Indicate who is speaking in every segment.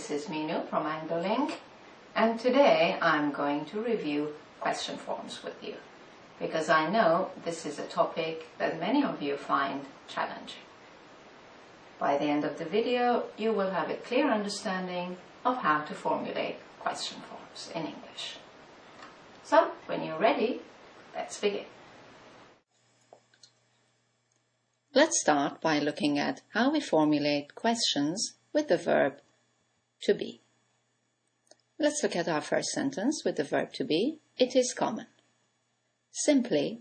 Speaker 1: this is Minu from AngloLink, and today I'm going to review question forms with you, because I know this is a topic that many of you find challenging. By the end of the video, you will have a clear understanding of how to formulate question forms in English. So, when you're ready, let's begin. Let's start by looking at how we formulate questions with the verb to be. Let's look at our first sentence with the verb to be. It is common. Simply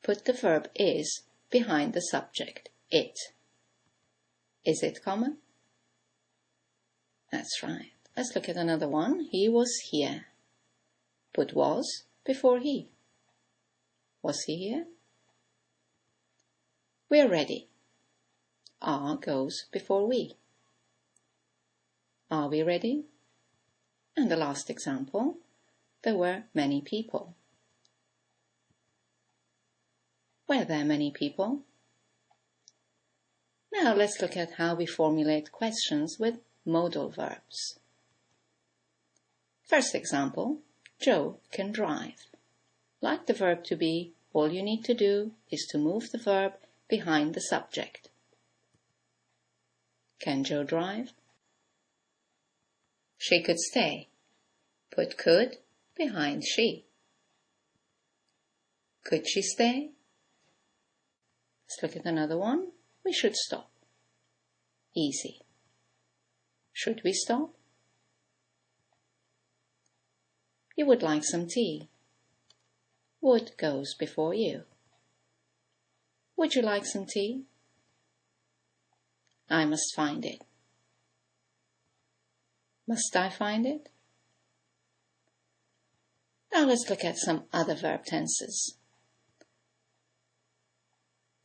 Speaker 1: put the verb is behind the subject, it. Is it common? That's right. Let's look at another one. He was here. Put was before he. Was he here? We're ready. Are goes before we. Are we ready? And the last example, there were many people. Were there many people? Now let's look at how we formulate questions with modal verbs. First example, Joe can drive. Like the verb to be, all you need to do is to move the verb behind the subject. Can Joe drive? She could stay. Put could behind she. Could she stay? Let's look at another one. We should stop. Easy. Should we stop? You would like some tea. Would goes before you. Would you like some tea? I must find it. Must I find it? Now let's look at some other verb tenses.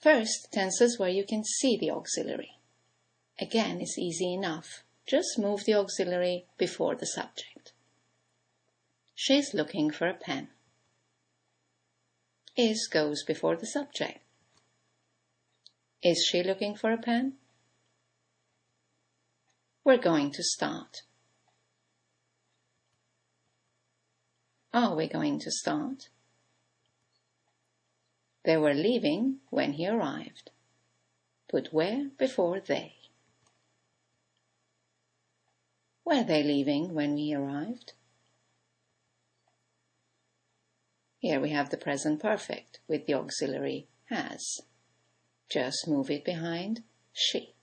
Speaker 1: First, tenses where you can see the auxiliary. Again, it's easy enough. Just move the auxiliary before the subject. She's looking for a pen. Is goes before the subject. Is she looking for a pen? We're going to start. Are we going to start? They were leaving when he arrived. Put where before they. Were they leaving when we arrived? Here we have the present perfect with the auxiliary has. Just move it behind she.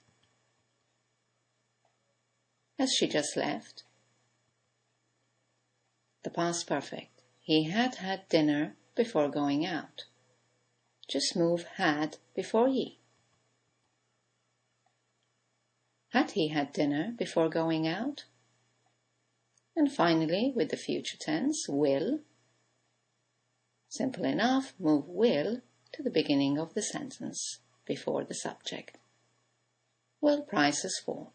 Speaker 1: Has she just left? The past perfect. He had had dinner before going out. Just move had before he. Had he had dinner before going out? And finally, with the future tense, will. Simple enough, move will to the beginning of the sentence before the subject. Will prices fall?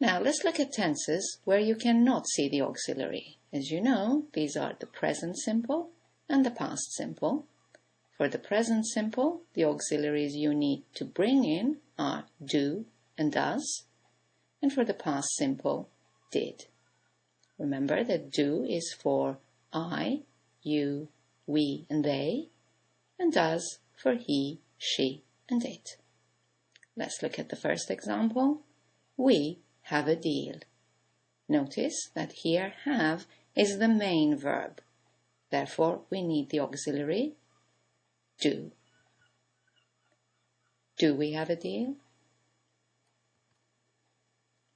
Speaker 1: Now let's look at tenses where you cannot see the auxiliary. As you know, these are the present simple and the past simple. For the present simple, the auxiliaries you need to bring in are do and does, and for the past simple, did. Remember that do is for I, you, we and they, and does for he, she and it. Let's look at the first example. We have a deal. Notice that here have is the main verb. Therefore, we need the auxiliary do. Do we have a deal?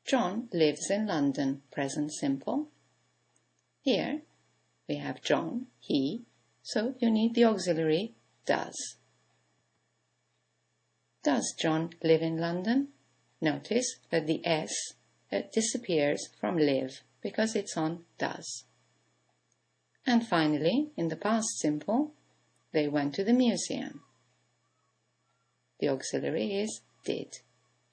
Speaker 1: John lives in London, present simple. Here we have John, he, so you need the auxiliary does. Does John live in London? Notice that the S disappears from live because it's on does. And finally, in the past simple, they went to the museum. The auxiliary is did.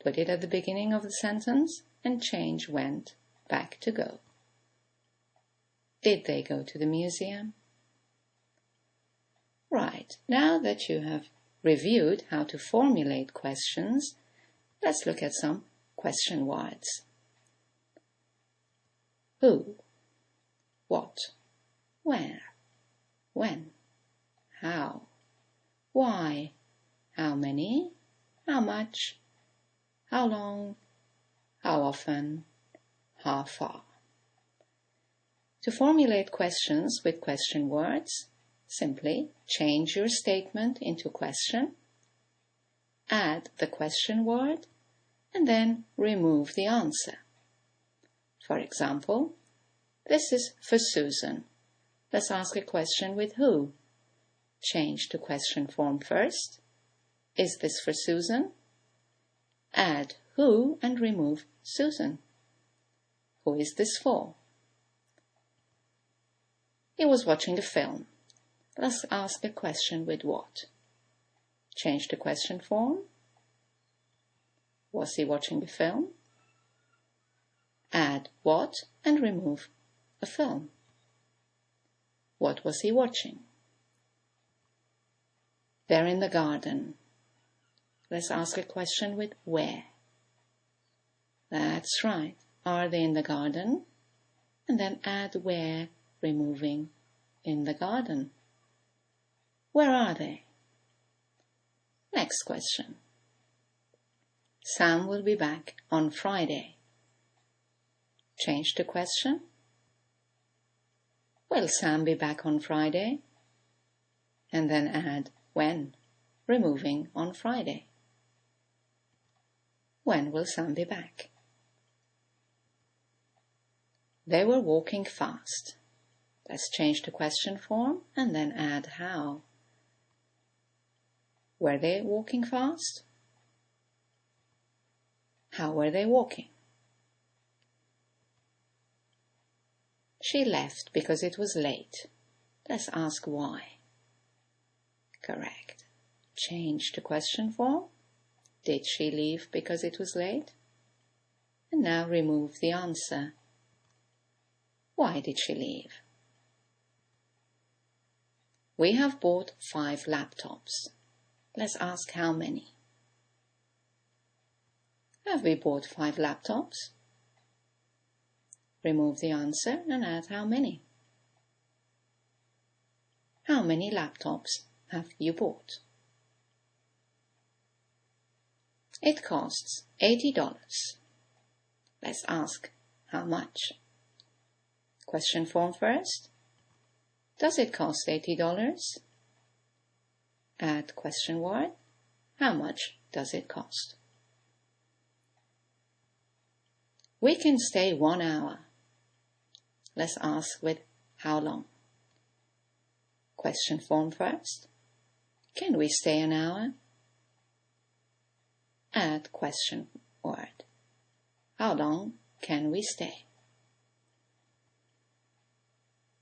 Speaker 1: Put it at the beginning of the sentence and change went back to go. Did they go to the museum? Right, now that you have reviewed how to formulate questions, let's look at some question words. Who, what, where, when, how, why, how many, how much, how long, how often, how far. To formulate questions with question words, simply change your statement into question, add the question word, and then remove the answer. For example, this is for Susan. Let's ask a question with who. Change to question form first. Is this for Susan? Add who and remove Susan. Who is this for? He was watching a film. Let's ask a question with what. Change to question form. Was he watching a film? Add what and remove a film. What was he watching? They're in the garden. Let's ask a question with where. That's right. Are they in the garden? And then add where, removing in the garden. Where are they? Next question. Sam will be back on Friday. Change to question. Will Sam be back on Friday? And then add when, removing on Friday. When will Sam be back? They were walking fast. Let's change to question form and then add how. Were they walking fast? How were they walking? She left because it was late. Let's ask why. Correct. Change to question form. Did she leave because it was late? And now remove the answer. Why did she leave? We have bought 5 laptops. Let's ask how many. Have we bought 5 laptops? Remove the answer and add how many. How many laptops have you bought? It costs $80. Let's ask how much. Question form first. Does it cost $80? Add question word. How much does it cost? We can stay 1 hour. Let's ask with how long. Question form first. Can we stay an hour? Add question word. How long can we stay?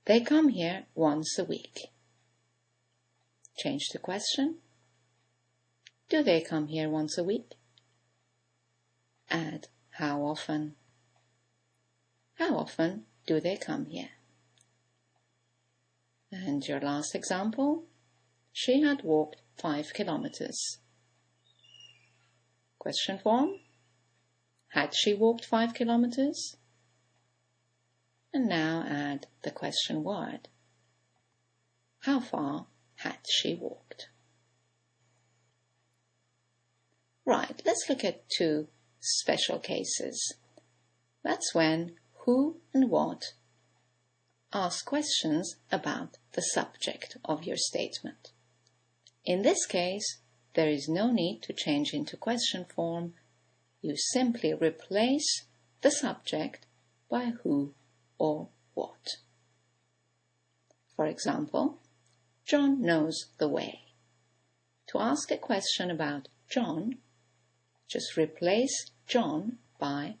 Speaker 1: They come here once a week. Change the question. Do they come here once a week? Add how often. How often do they come here? And your last example, she had walked 5 kilometers. Question form, had she walked 5 kilometers? And now add the question word. How far had she walked? Right, let's look at 2 special cases. That's when who and what ask questions about the subject of your statement. In this case, there is no need to change into question form. You simply replace the subject by who or what. For example, John knows the way. To ask a question about John, just replace John by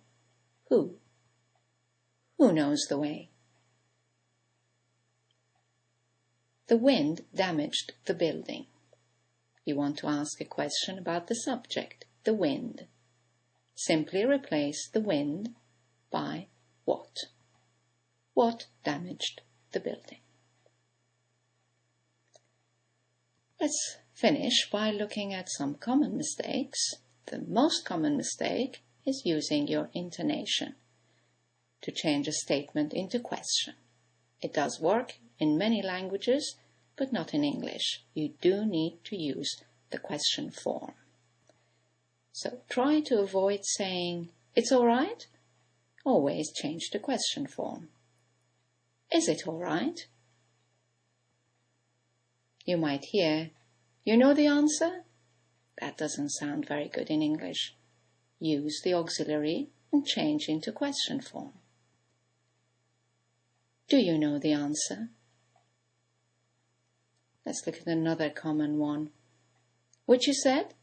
Speaker 1: who. Who knows the way? The wind damaged the building. You want to ask a question about the subject, the wind. Simply replace the wind by what. What damaged the building? Let's finish by looking at some common mistakes. The most common mistake is using your intonation to change a statement into question. It does work in many languages, but not in English. You do need to use the question form. So try to avoid saying, "It's all right." Always change the question form. "Is it all right?" You might hear, "You know the answer?" That doesn't sound very good in English. Use the auxiliary and change into question form. Do you know the answer? Let's look at another common one. Which you said?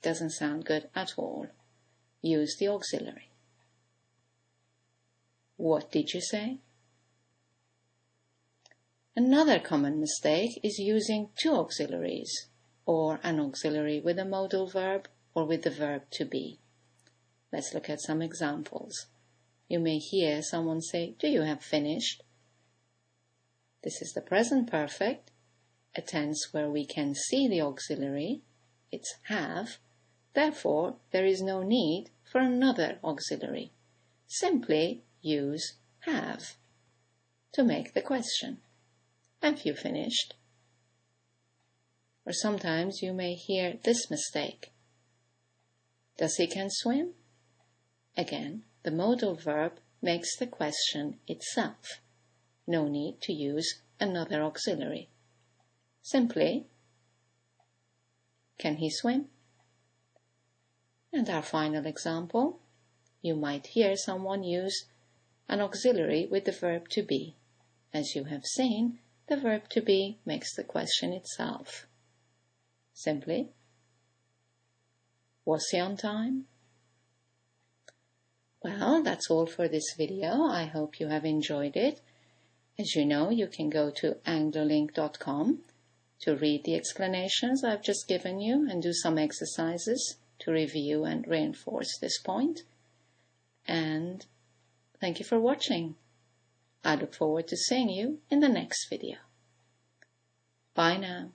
Speaker 1: Doesn't sound good at all. Use the auxiliary. What did you say? Another common mistake is using two auxiliaries, or an auxiliary with a modal verb or with the verb to be. Let's look at some examples. You may hear someone say, "Do you have finished?" This is the present perfect, a tense where we can see the auxiliary. It's have. Therefore, there is no need for another auxiliary. Simply use have to make the question. Have you finished? Or sometimes you may hear this mistake. Does he can swim? Again, the modal verb makes the question itself. No need to use another auxiliary. Simply, can he swim? And our final example, you might hear someone use an auxiliary with the verb to be. As you have seen, the verb to be makes the question itself. Simply, was he on time? Well, that's all for this video. I hope you have enjoyed it. As you know, you can go to anglolink.com to read the explanations I've just given you and do some exercises to review and reinforce this point. And thank you for watching. I look forward to seeing you in the next video. Bye now.